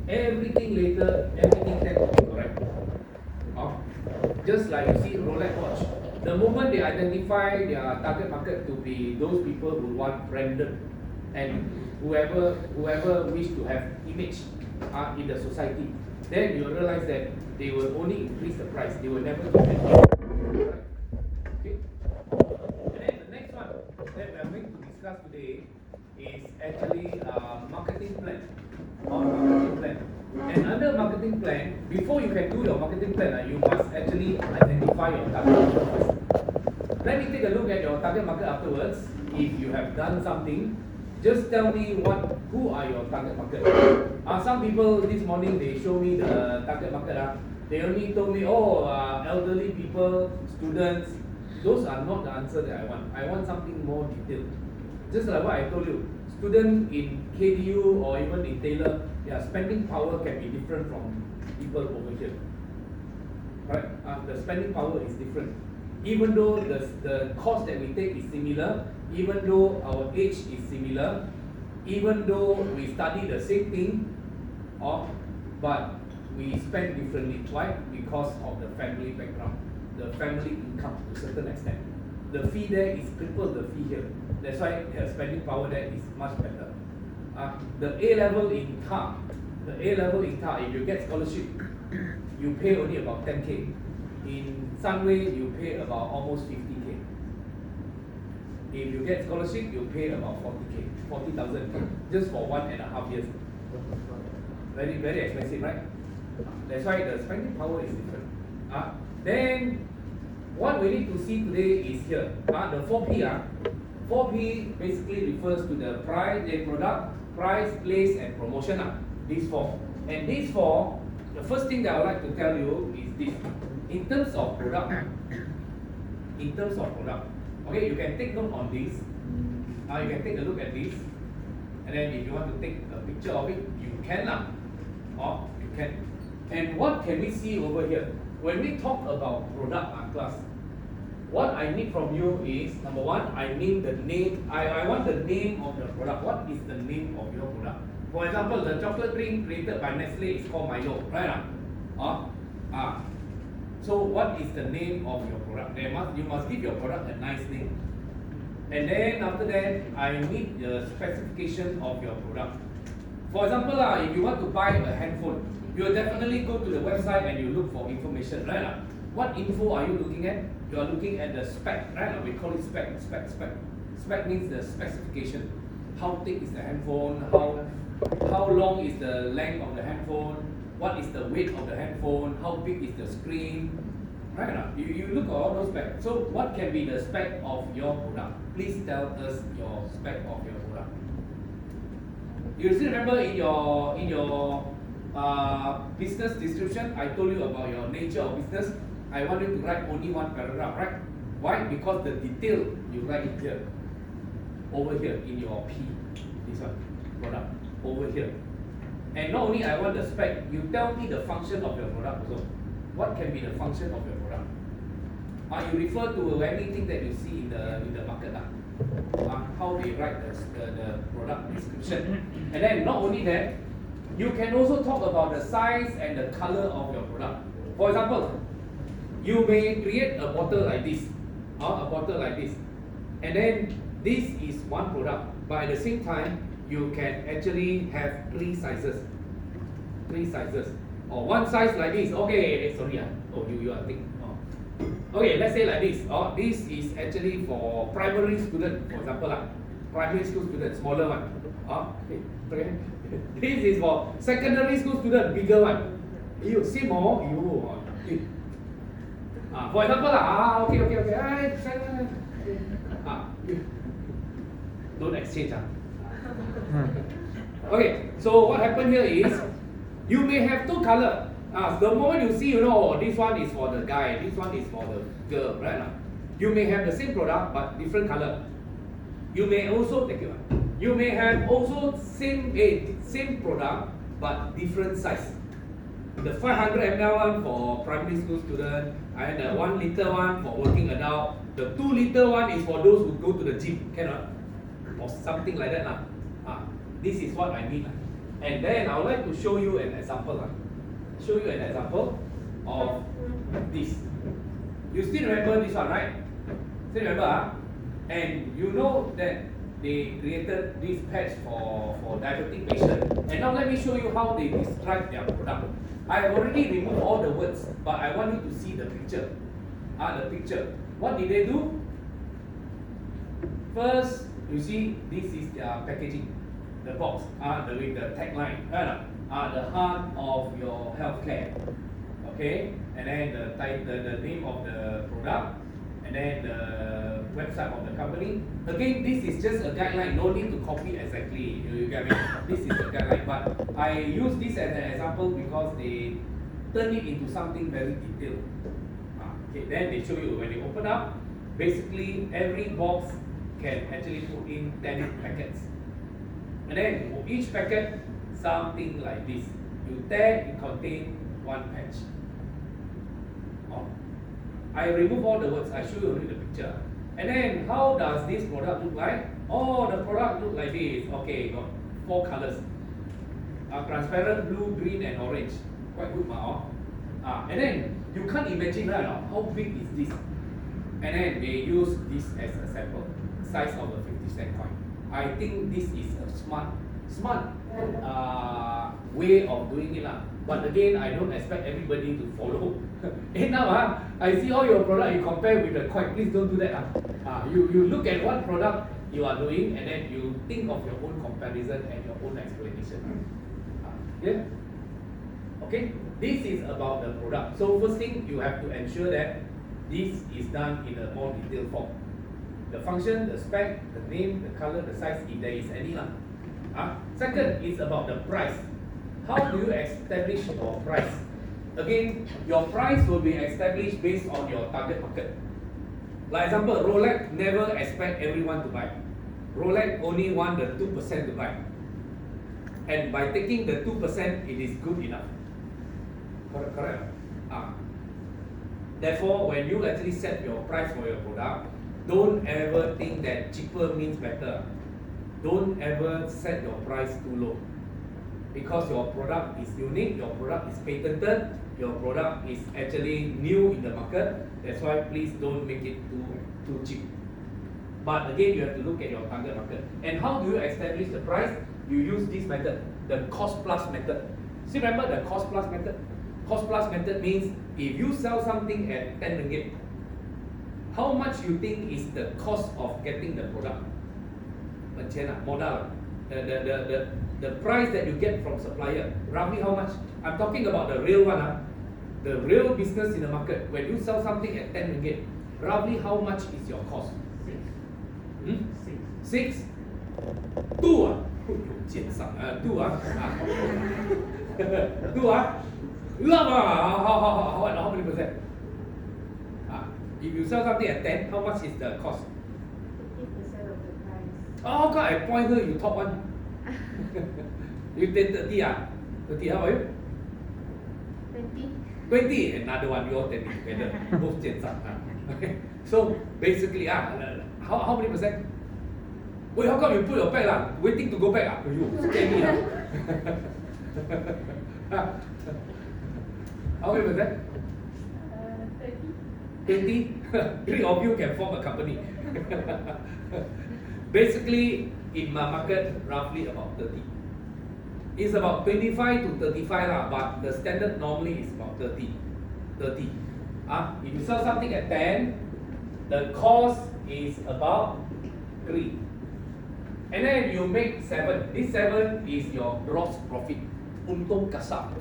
Everything later, everything tend to be correct. Just like you see Rolex watch, the moment they identify their target market to be those people who want branded and whoever wish to have image in the society, then you realize that they will only increase the price. They will never give anything. Okay. And then the next one that we are going to discuss today is actually marketing plan. Marketing plan. And under marketing plan, before you can do your marketing plan, you must actually identify your target market first. Let me take a look at your target market afterwards. If you have done something, just tell me who are your target market. Some people this morning they show me the target market. They only told me, elderly people, students. Those are not the answer that I want. I want something more detailed. Just like what I told you, student in KDU or even in Taylor, their spending power can be different from people over here. Right? The spending power is different. Even though the course that we take is similar, even though our age is similar, even though we study the same thing, but we spend differently. Why? Because of the family background, the family income to a certain extent. The fee there is triple the fee here. That's why the spending power there is much better. The A level in TAR, if you get scholarship, you pay only about 10K. In Sunway, you pay about almost 50K. If you get scholarship, you pay about 40K, 40,000 just for 1.5 years. Very, very expensive, right? That's why the spending power is different. Then, what we need to see today is here. The 4P. 4P basically refers to the price, the product, price, place, and promotion. These four. And these four, the first thing that I would like to tell you is this. In terms of product, okay, you can take note on this. You can take a look at this. And then if you want to take a picture of it, you can. Or you can. And what can we see over here? When we talk about product class, what I need from you is, number one, I need the name. I want the name of the product. What is the name of your product? For example, the chocolate drink created by Nestle is called Milo, right? So what is the name of your product? You must give your product a nice name. And then after that, I need the specification of your product. For example, if you want to buy a handphone, you will definitely go to the website and you look for information, right? What info are you looking at? You are looking at the spec, right? We call it spec. Spec means the specification. How thick is the handphone? How long is the length of the handphone? What is the weight of the handphone? How big is the screen? Right? You look at all those specs. So what can be the spec of your product? Please tell us your spec of your product. You still remember in your business description, I told you about your nature of business. I want you to write only one paragraph, right? Why? Because the detail you write it here, over here in your P, this one, product, over here. And not only I want the spec, you tell me the function of your product also. What can be the function of your product? You refer to anything that you see in the market. How they write the product description. And then not only that, you can also talk about the size and the color of your product. For example, you may create a bottle like this, and then this is one product, but at the same time, you can actually have three sizes, or one size like this. Okay, sorry, you are thinking. Okay, let's say like this. This is actually for primary student, for example, primary school student, smaller one. Okay. This is for secondary school student, bigger one. You see more, for example, okay. Don't exchange. Okay, so what happened here is, you may have two color. The moment you see, this one is for the guy, this one is for the girl, right? You may have the same product but different color. You may also You may have also same product but different size. The 500 ml one for primary school student, and the 1 liter one for working adult. The 2 liter one is for those who go to the gym, cannot, or something like that. This is what I mean. And then I would like to show you an example. Show you an example of this. You still remember this one, right? Still remember? And you know that they created this patch for diabetic patients. And now let me show you how they describe their product. I have already removed all the words, but I want you to see the picture. The picture. What did they do? First, you see, this is their packaging. The box, with the tagline, the heart of your healthcare. Okay, and then the name of the product, and then the website of the company. Again, this is just a guideline. No need to copy exactly. You get me? This is a guideline, but I use this as an example because they turn it into something very detailed. Okay, then they show you when you open up. Basically, every box can actually put in 10 packets. And then for each packet, something like this. You tear, it contains one patch. I remove all the words, I show you only the picture. And then how does this product look like? The product look like this. Okay, got 4 colors. Transparent, blue, green, and orange. Quite good, and then you can't imagine how big is this. And then they use this as a sample, size of a 50-cent coin. I think this is a smart way of doing it. But again, I don't expect everybody to follow. Now, I see all your product, you compare with the coin. Please don't do that. You look at what product you are doing, and then you think of your own comparison and your own explanation. Yeah? Okay? This is about the product. So first thing, you have to ensure that this is done in a more detailed form. The function, the spec, the name, the color, the size, if there is any. Second is about the price. How do you establish your price? Again, your price will be established based on your target market. Like example, Rolex never expect everyone to buy. Rolex only want the 2% to buy. And by taking the 2%, it is good enough. Correct. Therefore, when you actually set your price for your product, don't ever think that cheaper means better. Don't ever set your price too low. Because your product is unique, your product is patented, your product is actually new in the market. That's why please don't make it too cheap. But again, you have to look at your target market. And how do you establish the price? You use this method, the cost plus method. See, remember the cost plus method? Cost plus method means if you sell something at 10 ringgit, how much you think is the cost of getting the product? Modal. The price that you get from supplier, roughly how much? I'm talking about the real one. The real business in the market. When you sell something at 10 ringgit, roughly how much is your cost? 6. 2 2 how many percent? If you sell something at 10, how much is the cost? 50% of the price. God, I point her, you top one. You take 30, 30, how are you? 20. 20, another one, you all 10 together. Both 10. Okay. So basically, how many percent? Wait, how come you put your bag waiting to go back? You scare me. How many percent? 30. 20? 3 of you can form a company. Basically, in my market, roughly about 30. It's about 25 to 35 but the standard normally is about 30. If you sell something at 10, the cost is about 3. And then you make 7. This 7 is your gross profit. Untung kasar.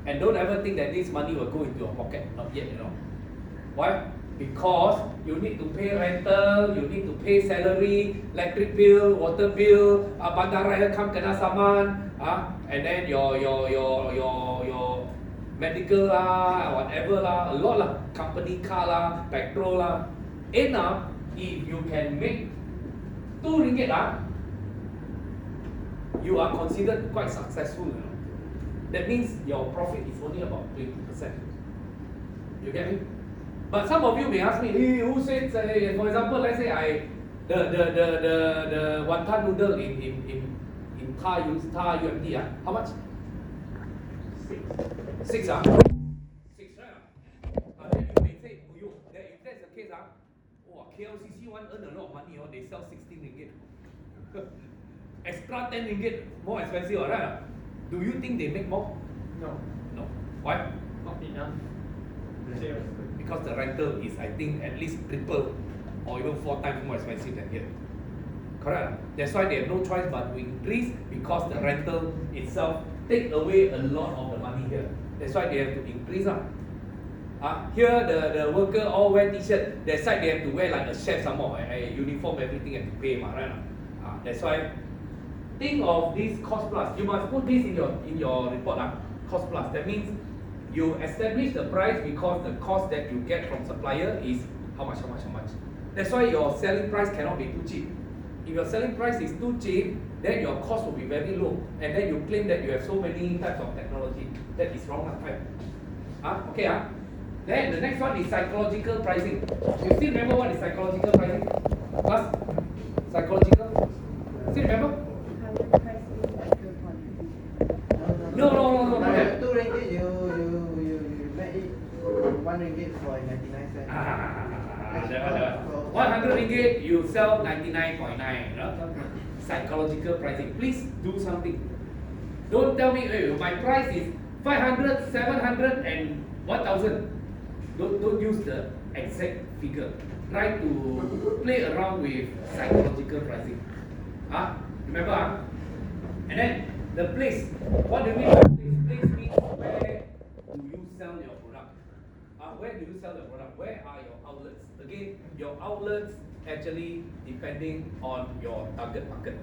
And don't ever think that this money will go into your pocket. Not yet, Why? Because you need to pay rental, you need to pay salary, electric bill, water bill, bandaraya come kena saman, and then your medical whatever a lot company car petrol Enough, if you can make 2 ringgit you are considered quite successful. That means your profit is only about 20%. You get me? But some of you may ask me, hey, who said, for example, let's say the wonton noodle in car UMD, how much? 6, 6, 6, right? Then you may say, oh, that if that's the case, KLCC one earn a lot of money, they sell 16 ringgit. Extra 10 ringgit, more expensive, right? Do you think they make more? No, No. Why? not enough. Because the rental is, I think, at least triple or even 4 times more expensive than here. Correct? That's why they have no choice but to increase, because the rental itself take away a lot of the money here. That's why they have to increase. Here the worker all wear t-shirt. That side they have to wear like a chef some more. A uniform, everything have to pay, right? That's why think of this cost plus. You must put this in your report. Cost plus. That means you establish the price because the cost that you get from supplier is how much. That's why your selling price cannot be too cheap. If your selling price is too cheap, then your cost will be very low, and then you claim that you have so many types of technology. That is wrong, right? Okay. Then the next one is psychological pricing. You still remember what is psychological pricing? Plus, psychological. Still remember? No. 2 ringgit, you make it 1 ringgit for 99 cents. That one. 100 ringgit, you sell 99.9. Psychological pricing. Please do something. Don't tell me, hey, my price is 500, 700, and 1,000. Don't use the exact figure. Try to play around with psychological pricing. Remember? And then the place. What do you mean by place? Place means where do you sell your product? Where do you sell the product? Where are your outlets? Again, your outlets actually depending on your target market.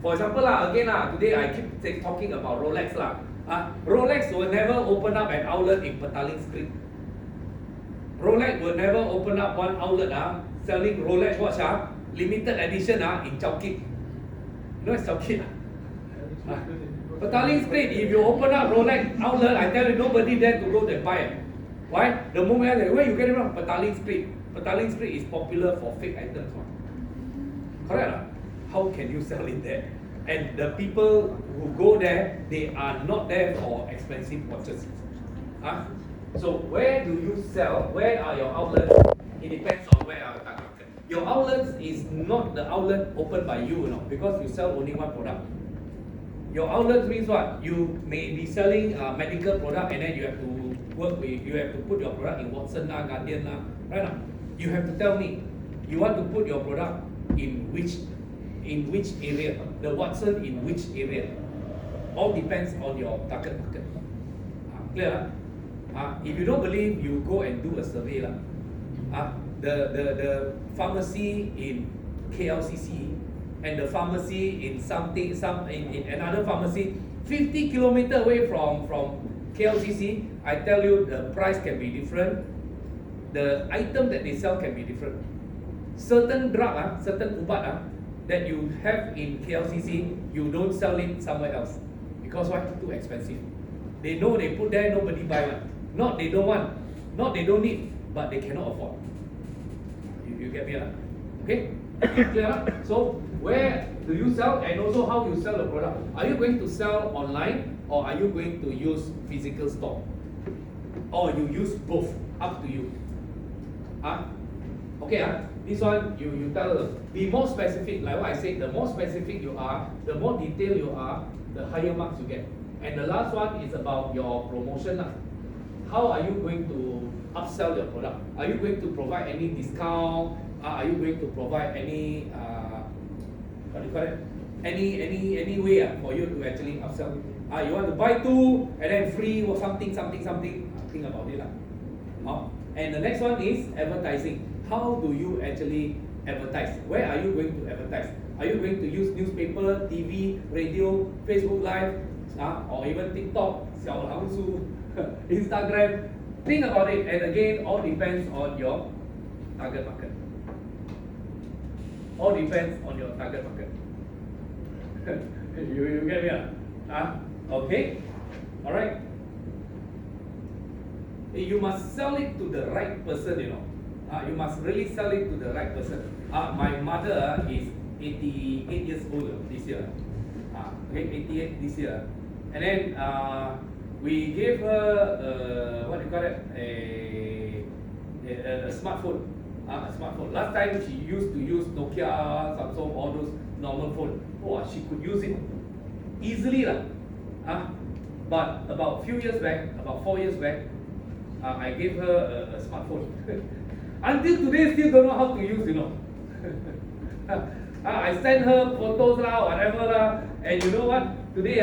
For example, today I keep talking about Rolex. Rolex will never open up an outlet in Petaling Street. Rolex will never open up one outlet selling Rolex watch limited edition in Chowkit. You know what's Chowkit? Petaling Street, if you open up Rolex outlet, I tell you nobody there to go and buy it. Why? The moment I say, where you get it from? Petaling Street. Petaling Street is popular for fake items. Correct? How can you sell it there? And the people who go there, they are not there for expensive watches. So where do you sell? Where are your outlets? It depends on where are the target market. Your outlets is not the outlet opened by you, because you sell only one product. Your outlets means what? You may be selling a medical product, and then you have to you have to put your product in Watson, Guardian, right now. You have to tell me, you want to put your product in which area? The Watson in which area? All depends on your target market. Clear? If you don't believe, you go and do a survey. The pharmacy in KLCC and the pharmacy in in another pharmacy 50 kilometers away from KLCC, I tell you the price can be different. The item that they sell can be different. Certain drug, certain ubat that you have in KLCC, you don't sell it somewhere else. Because why? Too expensive. They know they put there, nobody buy one. Not they don't want, not they don't need, but they cannot afford. You get me? Okay? Clear? So where do you sell, and also how you sell the product? Are you going to sell online, or are you going to use physical store? Or you use both? Up to you. Okay, this one you tell us. Be more specific. Like what I said, the more specific you are, the more detailed you are, the higher marks you get. And the last one is about your promotion. How are you going to upsell your product? Are you going to provide any discount? Are you going to provide any what do you call it? Any way for you to actually upsell? You want to buy 2 and then free or something. Think about it. And the next one is advertising. How do you actually advertise? Where are you going to advertise? Are you going to use newspaper, TV, radio, Facebook Live, or even TikTok, Instagram? Think about it, and again, all depends on your target market. All depends on your target market. you get me? Okay? Alright? You must sell it to the right person, you must really sell it to the right person. My mother is 88 years old this year. Okay, 88 this year. And then we gave her what do you call it? A smartphone. A smartphone. Last time she used to use Nokia, Samsung, all those normal phone. Oh, she could use it easily lah. But about few years back, about 4 years back, I gave her a smartphone. Until today, still don't know how to use, you know. I sent her photos lah, whatever lah, and you know what? Today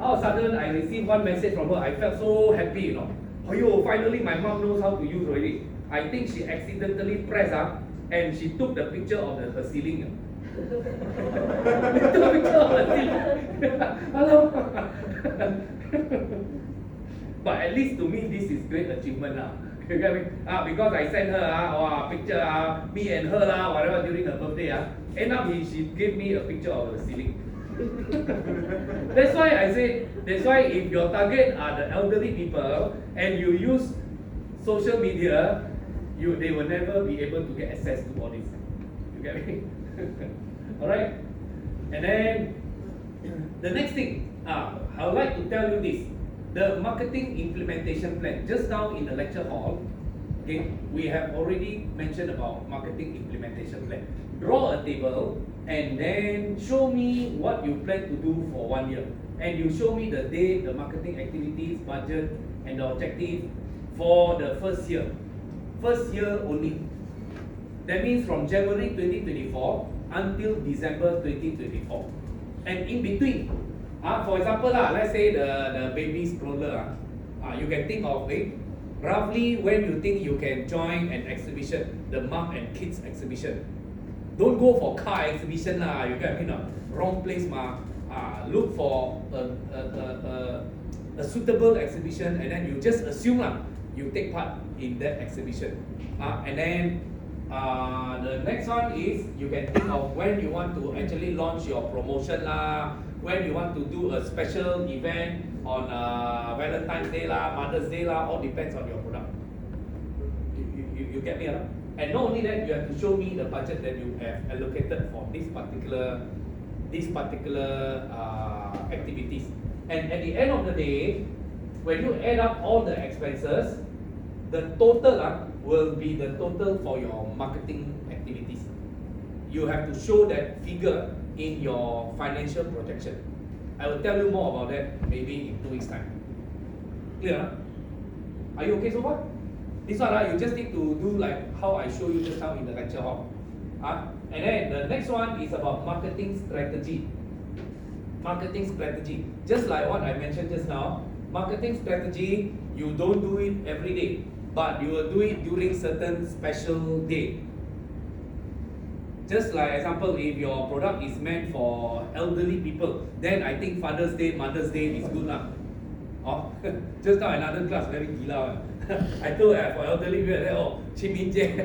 all of a sudden I received one message from her. I felt so happy, you know. Oh yo, finally my mom knows how to use already. I think she accidentally pressed and she took the picture of her ceiling. Took a picture of her ceiling. Hello. But at least to me this is great achievement lah. You get me? Because I sent her a picture me and her lah, whatever during her birthday end up she gave me a picture of the ceiling. That's why I say, that's why if your target are the elderly people and you use social media, they will never be able to get access to all this. You get me? Alright? And then the next thing, I would like to tell you this. The marketing implementation plan. Just now in the lecture hall, okay, we have already mentioned about marketing implementation plan. Draw a table and then show me what you plan to do for 1 year. And you show me the date, the marketing activities, budget, and the objective for the first year. First year only. That means from January 2024 until December 2024. And in between, for example, let's say the baby stroller, you can think of it roughly when you think you can join an exhibition, the mom and kids exhibition. Don't go for car exhibition lah. You get me now? Wrong place look for a suitable exhibition, and then you just assume lah you take part in that exhibition. And then the next one is you can think of when you want to actually launch your promotion lah, when you want to do a special event on Valentine's Day lah, Mother's Day lah, all depends on your product. You get me? And not only that, you have to show me the budget that you have allocated for this particular activities. And at the end of the day, when you add up all the expenses, the total will be the total for your marketing activities. You have to show that figure in your financial projection. I will tell you more about that maybe in 2 weeks' time. Clear? Are you okay so far? This one you just need to do like how I show you just now in the lecture hall. And then the next one is about marketing strategy. Marketing strategy. Just like what I mentioned just now, marketing strategy, you don't do it every day, but you will do it during certain special day. Just like example, if your product is meant for elderly people, then I think Father's Day, Mother's Day is good lah. Just now another class very gila. I told for elderly people, Chiminje.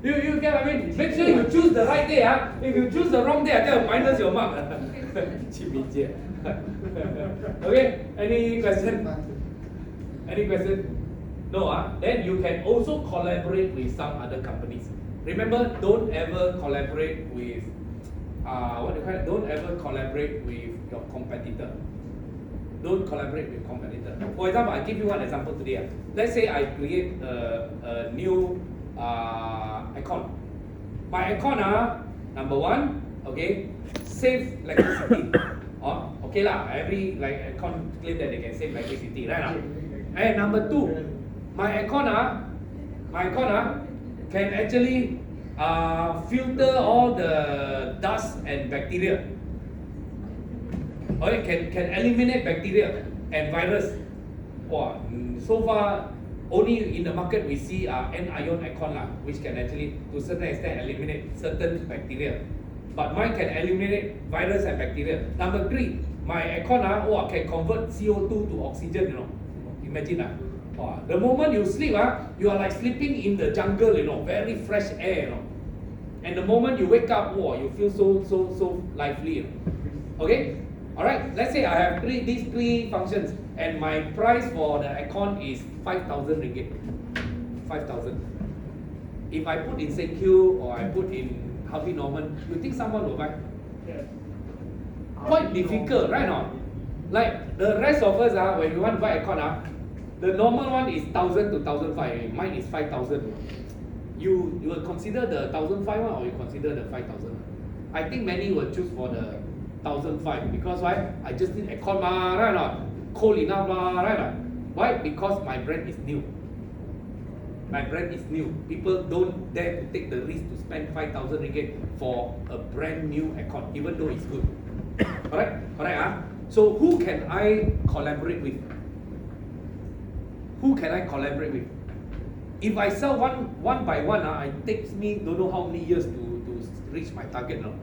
You get what I mean? Make sure you choose the right day. If you choose the wrong day, I tell you minus your mark. Chiminje. Okay, any question? Any question? No, then you can also collaborate with some other companies. Remember, don't ever collaborate with don't ever collaborate with your competitor. Don't collaborate with competitor. For example, I give you one example today. Let's say I create a new icon. My icon number one, okay, save electricity. Okay lah, every icon claim that they can save electricity, right? And number two, my icon can actually filter all the dust and bacteria. Okay, can eliminate bacteria and virus. So far, only in the market we see anion icon which can actually to a certain extent eliminate certain bacteria. But mine can eliminate virus and bacteria. Number three, my icon can convert CO2 to oxygen. You know, imagine the moment you sleep, you are like sleeping in the jungle. You know, very fresh air. You know, and the moment you wake up, you feel so lively. You know? Okay. Alright, let's say I have these three functions and my price for the aircon is 5,000 ringgit. 5,000. If I put in CQ or I put in Harvey Norman, you think someone will buy? Yes. Quite difficult, right or not? Like the rest of us, when you want to buy aircon, the normal one is 1,000 to 1,500. Mine is 5,000. You will consider the 1,500 one or you consider the 5,000? I think many will choose for the 1,500 because why? I just need aircon, right or not? Cold enough, right or not? Why? Because my brand is new. My brand is new. People don't dare to take the risk to spend 5,000 ringgit for a brand new aircon, even though it's good. Correct? Correct, So who can I collaborate with? Who can I collaborate with? If I sell one by one, it takes me don't know how many years to reach my target. No?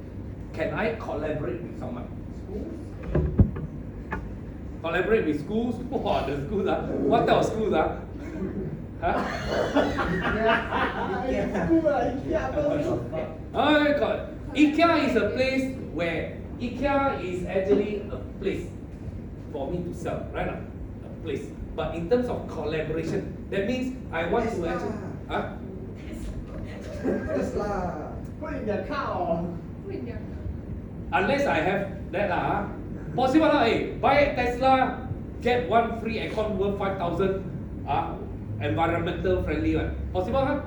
Can I collaborate with someone? Collaborate with schools? Wow, the schools, what type of schools? Oh God. IKEA is a place where IKEA is actually a place for me to sell, right? A place. But in terms of collaboration, that means I want to actually. Tesla. Put in their car or Unless I have that possible buy Tesla, get one free aircon worth 5,000, environmental friendly one. Possible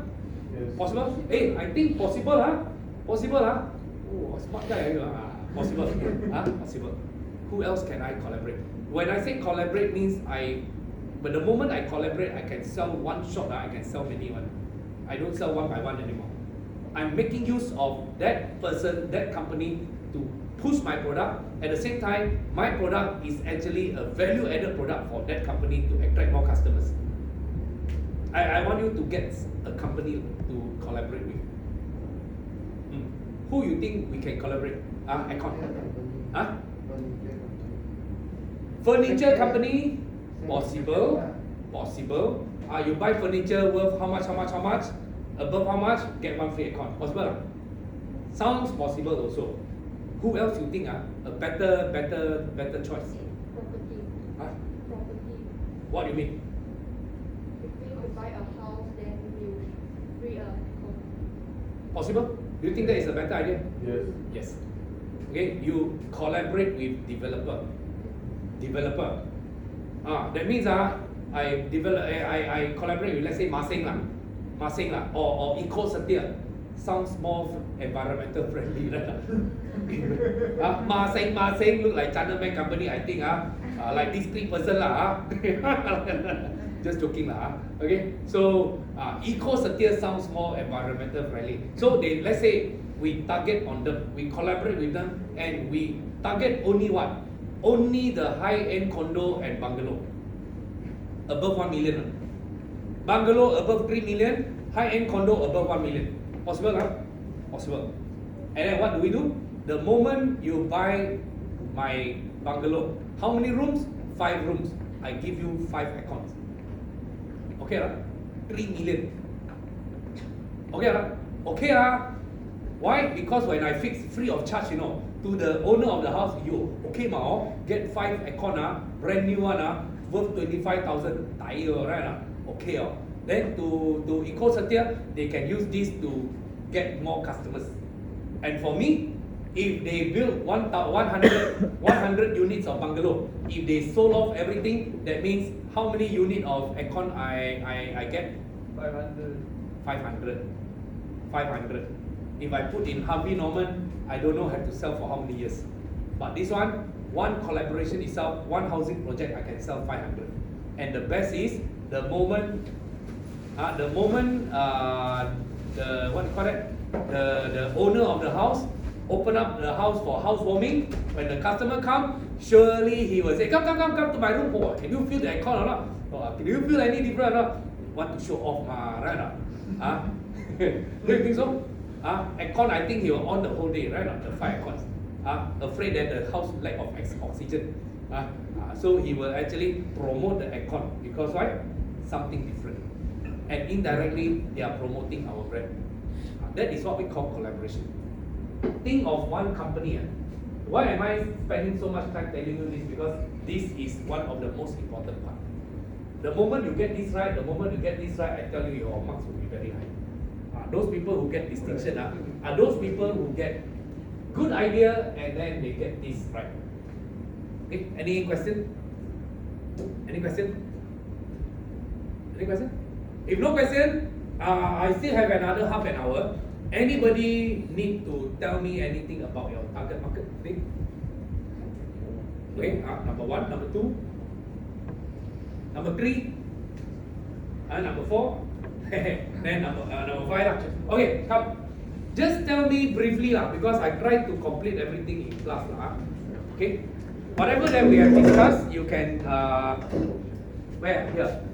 Yes. Possible? I think possible Possible Oh, smart guy possible possible. Who else can I collaborate? When I say collaborate means but the moment I collaborate, I can sell one shot, I can sell many one. I don't sell one by one anymore. I'm making use of that person, that company to push my product. At the same time, my product is actually a value-added product for that company to attract more customers. I want you to get a company to collaborate with. Who you think we can collaborate? Aircon. Furniture company? Possible. Possible. You buy furniture worth how much? Above how much? Get one free aircon. Possible? Sounds possible also. Who else you think a better choice? Property. Property. What do you mean? If you buy a house, then you free a aircon. Possible? Do you think that is a better idea? Yes. Yes. Okay, you collaborate with developer. That means I collaborate with, let's say, Masing lah, or EcoCertior. Sounds more environmental friendly, right? Masing look like Chinaman company, I think like this 3% lah. Just joking lah. Okay, so EcoCertior sounds more environmental friendly. So let's say we target on them, we collaborate with them, and we target only what? Only the high-end condo and bungalow above 1 million. Bungalow above 3 million, high-end condo above 1 million. Possible, Possible. And then what do? The moment you buy my bungalow, how many rooms? 5 rooms. I give you 5 aircons. Okay, 3 million. Okay, Why? Because when I fix free of charge, to the owner of the house, okay, get 5 aircon, brand new one, worth 25,000. Right? Okay, Then to EcoCertior, they can use this to get more customers. And for me, if they build 100 units of bungalow, if they sold off everything, that means how many unit of aircon I get? 500. 500. If I put in Harvey Norman, I don't know have to sell for how many years. But this one collaboration itself, one housing project, I can sell 500. And the best is the moment the owner of the house open up the house for housewarming. When the customer come, surely he will say, come to my room. Can you feel the aircon or not? Can you feel any different or not? Want to show off, right? Do you think so? Aircon, I think he will on the whole day, right? The 5 aircons. Afraid that the house lack of oxygen. So he will actually promote the aircon because why? Something different. And indirectly, they are promoting our brand. That is what we call collaboration. Think of one company. Why am I spending so much time telling you this? Because this is one of the most important parts. The moment you get this right, I tell you your marks will be very high. Those people who get distinction are those people who get good idea and then they get this right. Okay, any question? Any question? Any question? If no question, I still have another half an hour. Anybody need to tell me anything about your target market thing? Okay, number 1, number 2, number 3, number 4, then number 5 lah. Okay, come. Just tell me briefly lah, because I tried to complete everything in class lah. Okay, whatever that we have discussed, you can where here.